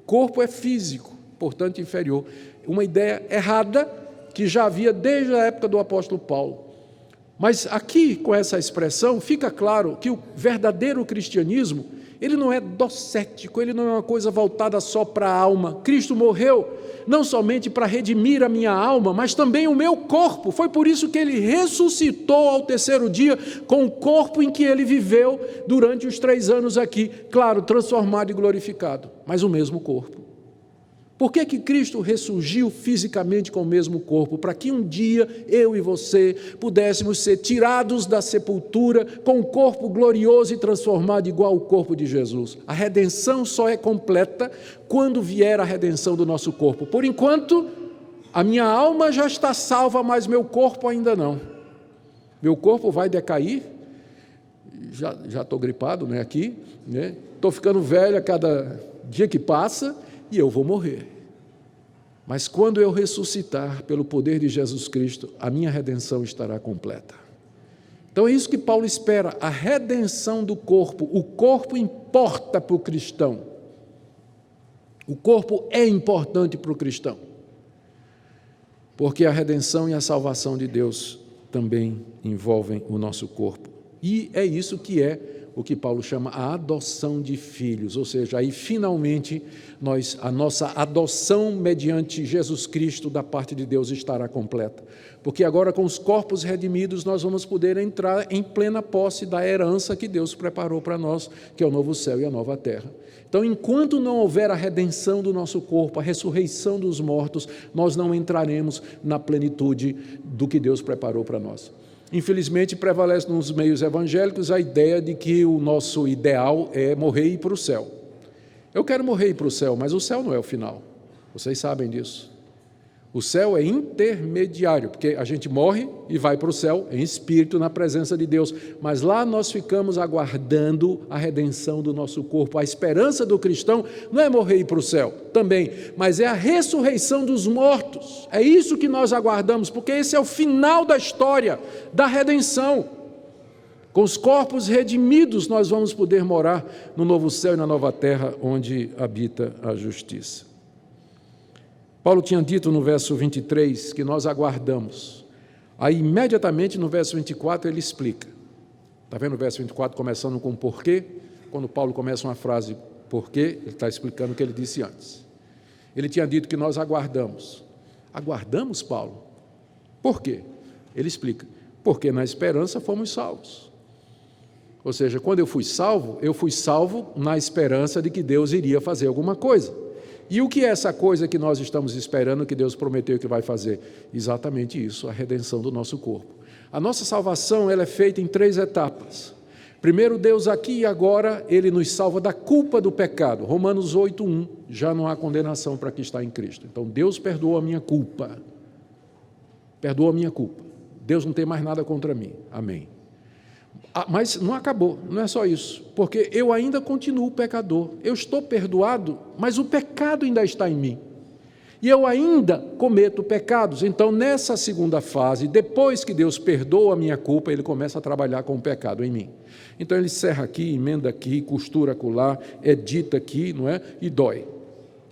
Corpo é físico, portanto inferior. Uma ideia errada que já havia desde a época do apóstolo Paulo. Mas aqui, com essa expressão, fica claro que o verdadeiro cristianismo, ele não é docético, ele não é uma coisa voltada só para a alma. Cristo morreu não somente para redimir a minha alma, mas também o meu corpo. Foi por isso que ele ressuscitou ao terceiro dia com o corpo em que ele viveu durante os 3 anos aqui, claro, transformado e glorificado, mas o mesmo corpo. Por que Cristo ressurgiu fisicamente com o mesmo corpo? Para que um dia eu e você pudéssemos ser tirados da sepultura com um corpo glorioso e transformado igual ao corpo de Jesus. A redenção só é completa quando vier a redenção do nosso corpo. Por enquanto, a minha alma já está salva, mas meu corpo ainda não. Meu corpo vai decair. Já estou gripado, né, aqui, né? Estou ficando velho a cada dia que passa e eu vou morrer. Mas quando eu ressuscitar pelo poder de Jesus Cristo, a minha redenção estará completa. Então é isso que Paulo espera, a redenção do corpo. O corpo importa para o cristão. O corpo é importante para o cristão. Porque a redenção e a salvação de Deus também envolvem o nosso corpo. E é isso que é o que Paulo chama a adoção de filhos, ou seja, aí finalmente a nossa adoção mediante Jesus Cristo da parte de Deus estará completa, porque agora com os corpos redimidos nós vamos poder entrar em plena posse da herança que Deus preparou para nós, que é o novo céu e a nova terra. Então, enquanto não houver a redenção do nosso corpo, a ressurreição dos mortos, nós não entraremos na plenitude do que Deus preparou para nós. Infelizmente, prevalece nos meios evangélicos a ideia de que o nosso ideal é morrer e ir para o céu. Eu quero morrer e ir para o céu, mas o céu não é o final. Vocês sabem disso. O céu é intermediário, porque a gente morre e vai para o céu em espírito, na presença de Deus. Mas lá nós ficamos aguardando a redenção do nosso corpo. A esperança do cristão não é morrer e ir para o céu também, mas é a ressurreição dos mortos. É isso que nós aguardamos, porque esse é o final da história da redenção. Com os corpos redimidos, nós vamos poder morar no novo céu e na nova terra, onde habita a justiça. Paulo tinha dito no verso 23 que nós aguardamos. Aí, imediatamente, no verso 24, ele explica. Está vendo o verso 24 começando com porquê? Quando Paulo começa uma frase porquê, ele está explicando o que ele disse antes. Ele tinha dito que nós aguardamos. Aguardamos, Paulo? Por quê? Ele explica. Porque na esperança fomos salvos. Ou seja, quando eu fui salvo na esperança de que Deus iria fazer alguma coisa. E o que é essa coisa que nós estamos esperando, que Deus prometeu que vai fazer? Exatamente isso, a redenção do nosso corpo. A nossa salvação ela é feita em 3 etapas. Primeiro, Deus aqui e agora, Ele nos salva da culpa do pecado. Romanos 8:1, já não há condenação para quem está em Cristo. Então, Deus perdoou a minha culpa. Perdoou a minha culpa. Deus não tem mais nada contra mim. Amém. Mas não acabou, não é só isso, porque eu ainda continuo pecador, eu estou perdoado, mas o pecado ainda está em mim, e eu ainda cometo pecados. Então, nessa segunda fase, depois que Deus perdoa a minha culpa, Ele começa a trabalhar com o pecado em mim. Então, Ele serra aqui, emenda aqui, costura acolá, edita aqui, não é? E dói.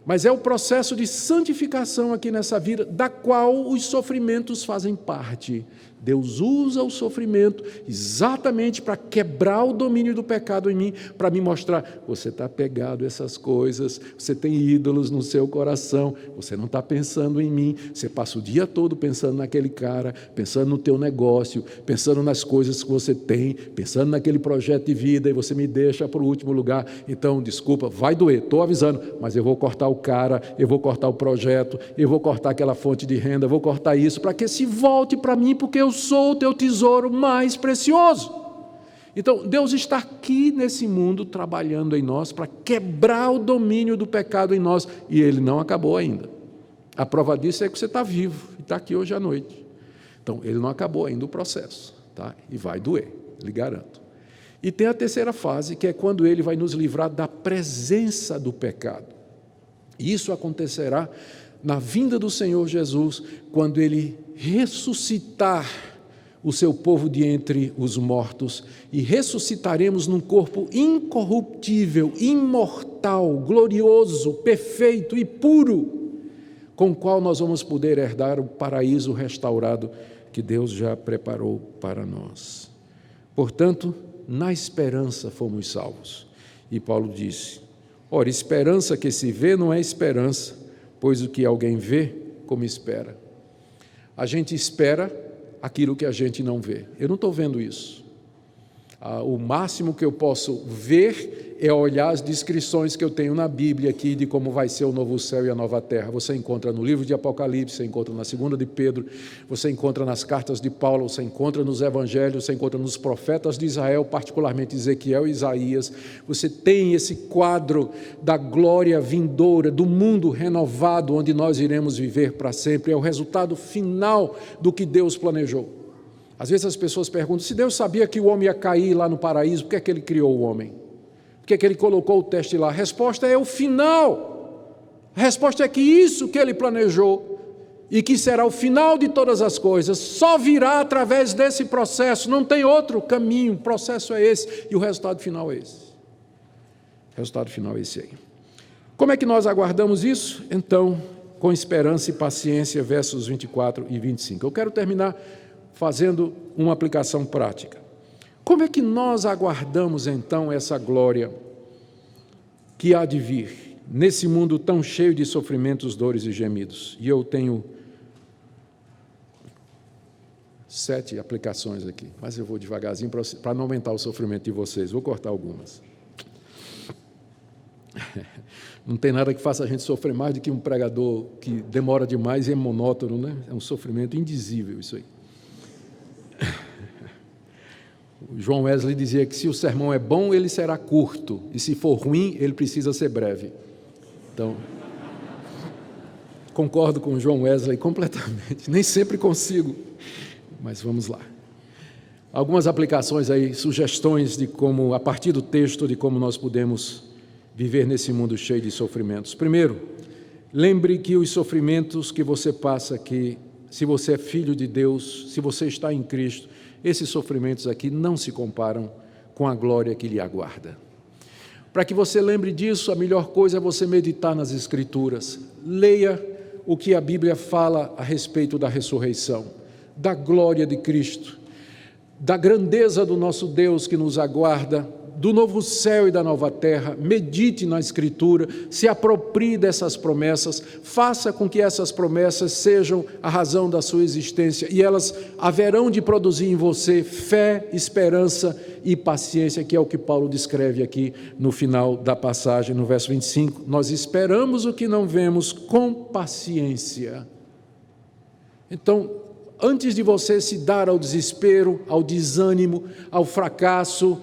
Mas é o processo de santificação aqui nessa vida, da qual os sofrimentos fazem parte. Deus usa o sofrimento exatamente para quebrar o domínio do pecado em mim, para me mostrar, você está apegado a essas coisas, você tem ídolos no seu coração, você não está pensando em mim, você passa o dia todo pensando naquele cara, pensando no teu negócio, pensando nas coisas que você tem, pensando naquele projeto de vida, e você me deixa para o último lugar. Então, desculpa, vai doer, estou avisando, mas eu vou cortar o cara, eu vou cortar o projeto, eu vou cortar aquela fonte de renda, eu vou cortar isso, para que se volte para mim, porque eu sou o teu tesouro mais precioso. Então, Deus está aqui nesse mundo trabalhando em nós para quebrar o domínio do pecado em nós, e Ele não acabou ainda. A prova disso é que você está vivo e está aqui hoje à noite. Então, Ele não acabou ainda o processo, tá? E vai doer, lhe garanto. E tem a terceira fase, que é quando Ele vai nos livrar da presença do pecado. E isso acontecerá na vinda do Senhor Jesus, quando Ele ressuscitar o seu povo de entre os mortos, e ressuscitaremos num corpo incorruptível, imortal, glorioso, perfeito e puro, com o qual nós vamos poder herdar o paraíso restaurado que Deus já preparou para nós. Portanto, na esperança fomos salvos. E Paulo disse, ora, esperança que se vê não é esperança, pois o que alguém vê, como espera. A gente espera aquilo que a gente não vê. Eu não estou vendo isso. O máximo que eu posso ver é olhar as descrições que eu tenho na Bíblia aqui de como vai ser o novo céu e a nova terra. Você encontra no livro de Apocalipse, você encontra na segunda de Pedro, você encontra nas cartas de Paulo, você encontra nos evangelhos, você encontra nos profetas de Israel, particularmente Ezequiel e Isaías. Você tem esse quadro da glória vindoura, do mundo renovado, onde nós iremos viver para sempre. É o resultado final do que Deus planejou. Às vezes as pessoas perguntam, se Deus sabia que o homem ia cair lá no paraíso, por que é que Ele criou o homem? Por que é que Ele colocou o teste lá? A resposta é o final. A resposta é que isso que Ele planejou, e que será o final de todas as coisas, só virá através desse processo, não tem outro caminho, o processo é esse, e o resultado final é esse. O resultado final é esse aí. Como é que nós aguardamos isso? Então, com esperança e paciência, versos 24 e 25. Eu quero terminar fazendo uma aplicação prática. Como é que nós aguardamos, então, essa glória que há de vir, nesse mundo tão cheio de sofrimentos, dores e gemidos? E eu tenho 7 aplicações aqui, mas eu vou devagarzinho para não aumentar o sofrimento de vocês. Vou cortar algumas. Não tem nada que faça a gente sofrer mais do que um pregador que demora demais e é monótono, né? É um sofrimento indizível isso aí. O João Wesley dizia que se o sermão é bom, ele será curto, e se for ruim, ele precisa ser breve. Então, Concordo com o João Wesley completamente, nem sempre consigo, mas vamos lá. Algumas aplicações aí, sugestões de como, a partir do texto, de como nós podemos viver nesse mundo cheio de sofrimentos. Primeiro, lembre que os sofrimentos que você passa aqui, se você é filho de Deus, se você está em Cristo, esses sofrimentos aqui não se comparam com a glória que lhe aguarda. Para que você lembre disso, a melhor coisa é você meditar nas Escrituras. Leia o que a Bíblia fala a respeito da ressurreição, da glória de Cristo, da grandeza do nosso Deus que nos aguarda, do novo céu e da nova terra. Medite na Escritura, se aproprie dessas promessas, faça com que essas promessas sejam a razão da sua existência e elas haverão de produzir em você fé, esperança e paciência, que é o que Paulo descreve aqui no final da passagem, no verso 25. Nós esperamos o que não vemos com paciência. Então, antes de você se dar ao desespero, ao desânimo, ao fracasso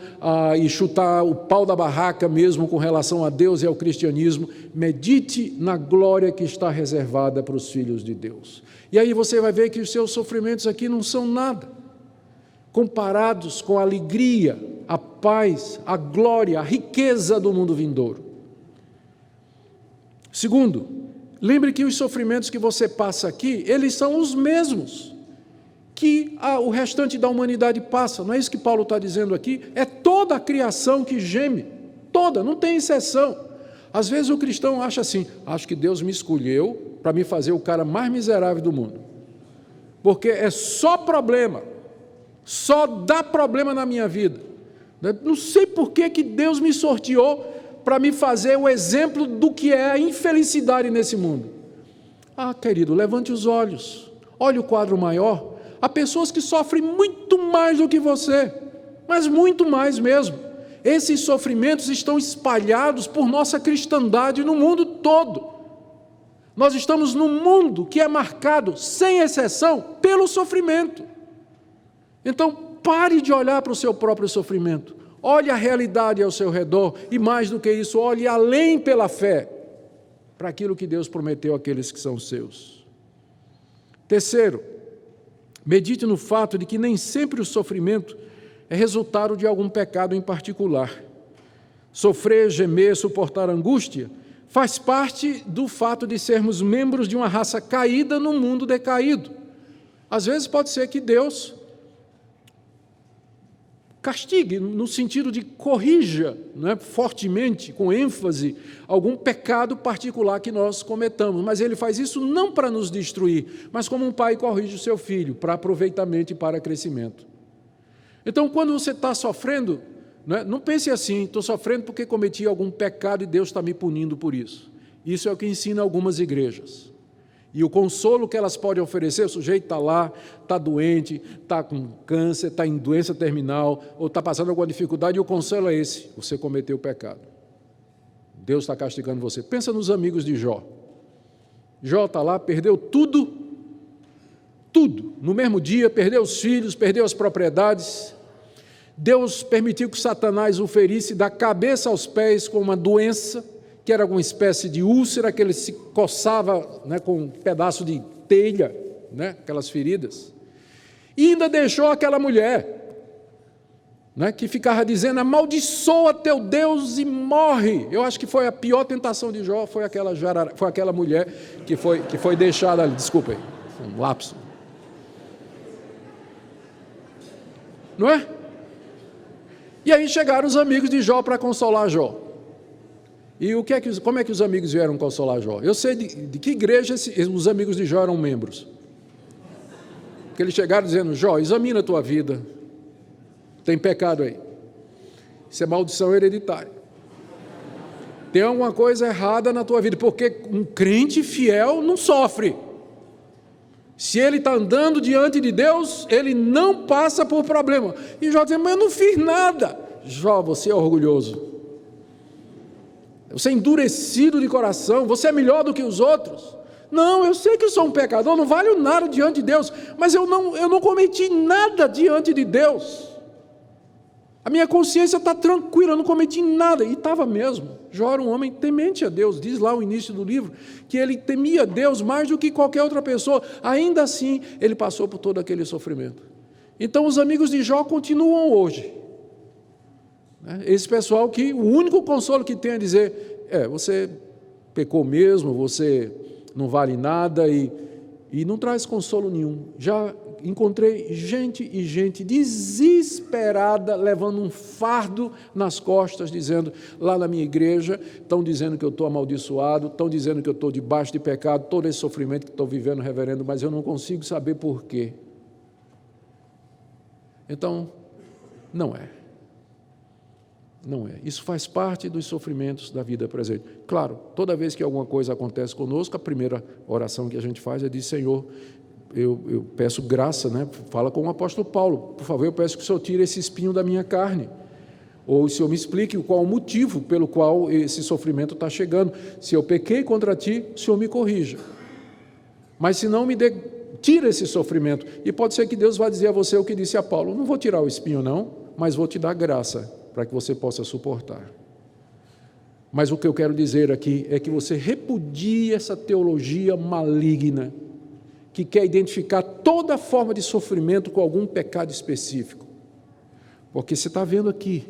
e chutar o pau da barraca mesmo com relação a Deus e ao cristianismo, medite na glória que está reservada para os filhos de Deus. E aí você vai ver que os seus sofrimentos aqui não são nada, comparados com a alegria, a paz, a glória, a riqueza do mundo vindouro. Segundo, lembre que os sofrimentos que você passa aqui, eles são os mesmos que o restante da humanidade passa. Não é isso que Paulo está dizendo aqui? É toda a criação que geme, toda, não tem exceção. Às vezes o cristão acha assim, acho que Deus me escolheu para me fazer o cara mais miserável do mundo, porque é só problema, só dá problema na minha vida. Não sei por que Deus me sorteou para me fazer o exemplo do que é a infelicidade nesse mundo. Querido, levante os olhos, olhe o quadro maior. Há pessoas que sofrem muito mais do que você, mas muito mais mesmo. Esses sofrimentos estão espalhados por nossa cristandade no mundo todo. Nós estamos num mundo que é marcado, sem exceção, pelo sofrimento. Então, pare de olhar para o seu próprio sofrimento. Olhe a realidade ao seu redor e, mais do que isso, olhe além pela fé para aquilo que Deus prometeu àqueles que são seus. Terceiro, medite no fato de que nem sempre o sofrimento é resultado de algum pecado em particular. Sofrer, gemer, suportar angústia faz parte do fato de sermos membros de uma raça caída no mundo decaído. Às vezes pode ser que Deus castigue, no sentido de corrija, fortemente, com ênfase, algum pecado particular que nós cometamos. Mas Ele faz isso não para nos destruir, mas como um pai corrige o seu filho, para aproveitamento e para crescimento. Então, quando você está sofrendo, não pense assim, estou sofrendo porque cometi algum pecado e Deus está me punindo por isso. Isso é o que ensina algumas igrejas. E o consolo que elas podem oferecer, o sujeito está lá, está doente, está com câncer, está em doença terminal, ou está passando alguma dificuldade, e o consolo é esse: você cometeu o pecado. Deus está castigando você. Pensa nos amigos de Jó. Jó está lá, perdeu tudo, no mesmo dia, perdeu os filhos, perdeu as propriedades. Deus permitiu que Satanás o ferisse da cabeça aos pés com uma doença, que era alguma espécie de úlcera, que ele se coçava com um pedaço de telha, aquelas feridas. E ainda deixou aquela mulher, que ficava dizendo: amaldiçoa teu Deus e morre. Eu acho que foi a pior tentação de Jó, foi aquela mulher que foi deixada ali. Desculpa aí, um lapso. Não é? E aí chegaram os amigos de Jó para consolar Jó. E como é que os amigos vieram consolar Jó? Eu sei de que igreja os amigos de Jó eram membros. Porque eles chegaram dizendo: Jó, examina a tua vida, tem pecado aí, isso é maldição hereditária, tem alguma coisa errada na tua vida, porque um crente fiel não sofre. Se ele está andando diante de Deus, ele não passa por problema. E Jó dizendo: mas eu não fiz nada. Jó, você é orgulhoso, você é endurecido de coração, você é melhor do que os outros. Não, eu sei que eu sou um pecador, não valho nada diante de Deus, mas eu não cometi nada diante de Deus. A minha consciência está tranquila, eu não cometi nada. E estava mesmo. Jó era um homem temente a Deus. Diz lá o início do livro que ele temia a Deus mais do que qualquer outra pessoa. Ainda assim, ele passou por todo aquele sofrimento. Então, os amigos de Jó continuam hoje. Esse pessoal que o único consolo que tem é dizer, você pecou mesmo, você não vale nada e não traz consolo nenhum. Já encontrei gente e gente desesperada, levando um fardo nas costas, dizendo, lá na minha igreja, estão dizendo que eu estou amaldiçoado, estão dizendo que eu estou debaixo de pecado, todo esse sofrimento que estou vivendo, reverendo, mas eu não consigo saber por quê. Então, não é. Não é. Isso faz parte dos sofrimentos da vida presente. Claro, toda vez que alguma coisa acontece conosco, a primeira oração que a gente faz é de Senhor, eu peço graça, Fala com o apóstolo Paulo, por favor, eu peço que o Senhor tire esse espinho da minha carne. Ou o Senhor me explique qual o motivo pelo qual esse sofrimento está chegando. Se eu pequei contra ti, o Senhor me corrija. Mas se não, tira esse sofrimento. E pode ser que Deus vá dizer a você o que disse a Paulo, não vou tirar o espinho não, mas vou te dar graça, para que você possa suportar. Mas o que eu quero dizer aqui é que você repudie essa teologia maligna, que quer identificar toda forma de sofrimento com algum pecado específico. Porque você está vendo aqui,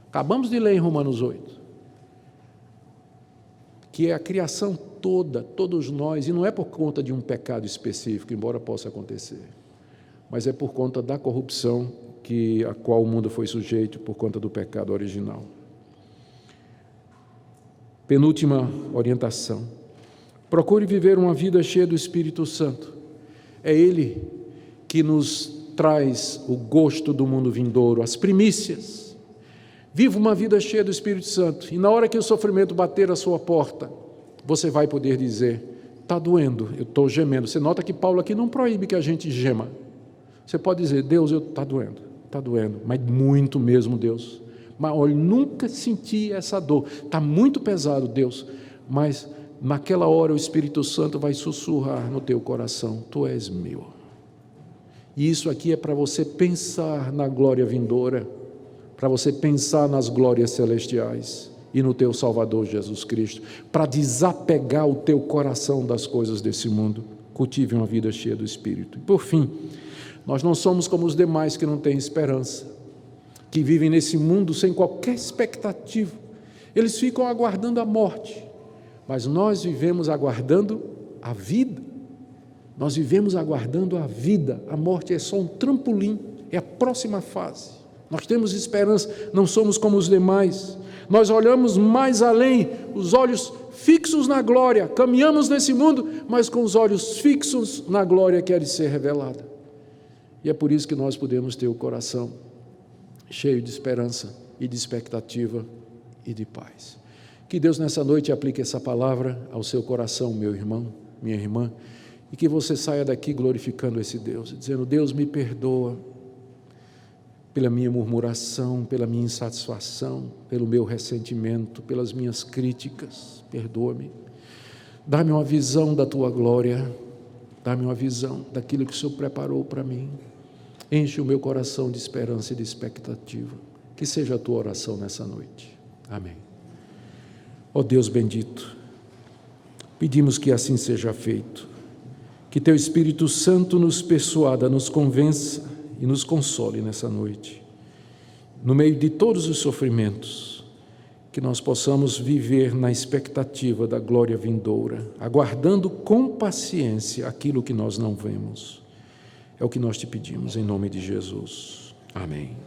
acabamos de ler em Romanos 8, que é a criação toda, todos nós, e não é por conta de um pecado específico, embora possa acontecer, mas é por conta da corrupção a qual o mundo foi sujeito por conta do pecado original. Penúltima orientação. Procure viver uma vida cheia do Espírito Santo. É Ele que nos traz o gosto do mundo vindouro, as primícias. Viva uma vida cheia do Espírito Santo, e na hora que o sofrimento bater a sua porta, você vai poder dizer, está doendo, eu estou gemendo. Você nota que Paulo aqui não proíbe que a gente gema. Você pode dizer, Deus, está doendo, mas muito mesmo, Deus. Mas olha, nunca senti essa dor, está muito pesado, Deus, mas naquela hora o Espírito Santo vai sussurrar no teu coração, tu és meu. E isso aqui é para você pensar na glória vindoura, para você pensar nas glórias celestiais e no teu Salvador Jesus Cristo, para desapegar o teu coração das coisas desse mundo. Cultive uma vida cheia do Espírito. E por fim, nós não somos como os demais que não têm esperança, que vivem nesse mundo sem qualquer expectativa. Eles ficam aguardando a morte, mas nós vivemos aguardando a vida. Nós vivemos aguardando a vida. A morte é só um trampolim, é a próxima fase. Nós temos esperança, não somos como os demais. Nós olhamos mais além, os olhos fixos na glória. Caminhamos nesse mundo, mas com os olhos fixos na glória que há de ser revelada. E é por isso que nós podemos ter o coração cheio de esperança e de expectativa e de paz. Que Deus nessa noite aplique essa palavra ao seu coração, meu irmão, minha irmã, e que você saia daqui glorificando esse Deus, dizendo, Deus me perdoa pela minha murmuração, pela minha insatisfação, pelo meu ressentimento, pelas minhas críticas, perdoa-me. Dá-me uma visão da tua glória, dá-me uma visão daquilo que o Senhor preparou para mim. Enche o meu coração de esperança e de expectativa. Que seja a tua oração nessa noite. Amém. Ó Deus bendito, pedimos que assim seja feito. Que teu Espírito Santo nos persuada, nos convença e nos console nessa noite. No meio de todos os sofrimentos, que nós possamos viver na expectativa da glória vindoura, aguardando com paciência aquilo que nós não vemos. É o que nós te pedimos, em nome de Jesus. Amém.